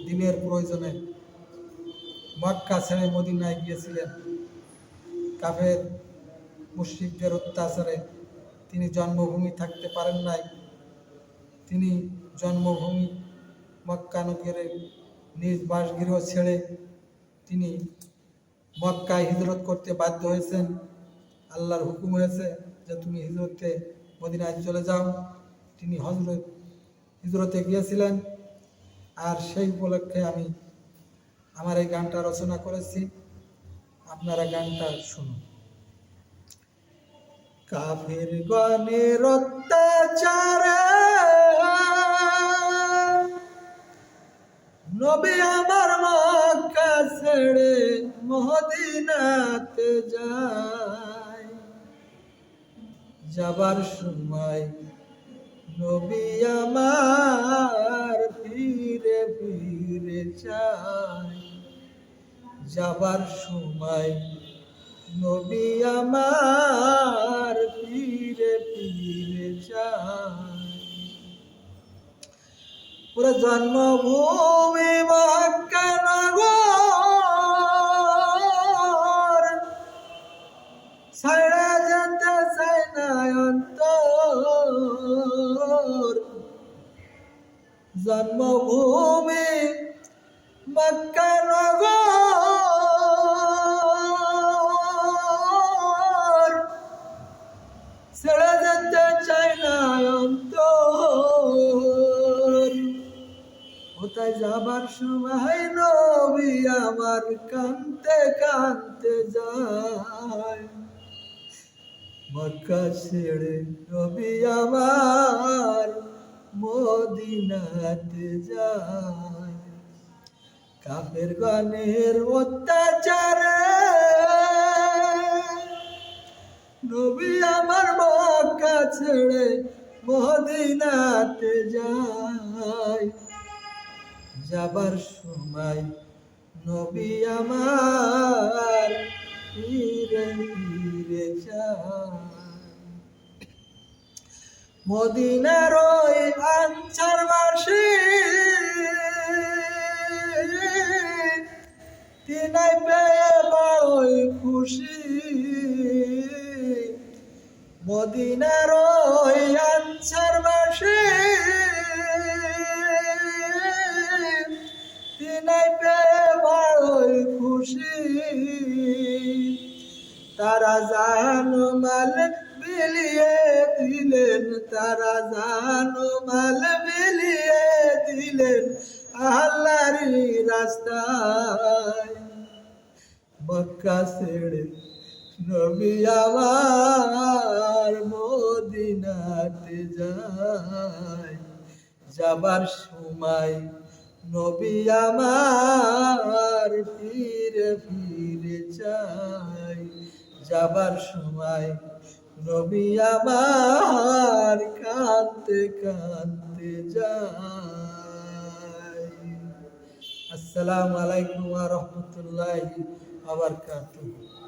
দিনের প্রয়োজনে মক্কা ছেড়ে মদিনায় গিয়েছিলেন। কাফের মুশরিকদের অত্যাচারে তিনি জন্মভূমি থাকতে পারেন নাই। তিনি জন্মভূমি মক্কা নগরে নিজ বাসগৃহ ছেড়ে তিনি মক্কায় হিজরত করতে বাধ্য হয়েছেন। আল্লাহর হুকুম হয়েছে যে তুমি হিজরতে মদিনায় চলে যাও। তিনি হিজরতে গিয়েছিলেন। আর সেই উপলক্ষে আমি আমার এই গানটা রচনা করেছি, আপনারা গানটা শুনুন। কাফের গণের অত্যাচারে নবী আমার মক্কা ছেড়ে মদিনাতে যায়। যাবার সময় নবী আমার ফিরে ফিরে যায়। যাবার সময় নবী আমার ফিরে ফিরে যায়। পুরো জন্মভূমি মক্কা নগর ছাড়া যেতে চায় না অন্তর। জন্মভূমি মক্কা নগর ছেড়ে যেতে চায় না অন্তর। কোথায় যাবার সময় নবী আমার কাঁদতে কাঁদতে যায়। মক্কা ছেড়ে নবী আমার মদিনাতে যায়। কাফের গণের অত্যাচারে নবী আমার মক্কা ছেড়ে মদিনাতে যায়। যাবার সময় নবী আমার ফিরে ফিরে যায়। মদিনার ওই আনসার বাসী তিনাই পেয়ে বড়ই খুশি। মদিনার ওই আনসার বাসী তিনাই পেয়ে বড়ই খুশি। তারা জান মাল বিলিয়ে দিলেন, তারা জান মাল বিলিয়ে দিলেন আল্লাহর রাস্তায়। মক্কা ছেড়ে নবী আমার মদিনাতে যায়। যাবার সময় নবী আমার ফিরে ফিরে যায়। যাবার সময় নবী আমার কাঁদতে কাঁদতে যায়। আসসালামু আলাইকুম ওয়া রাহমাতুল্লাহি ওয়া বারাকাতুহু।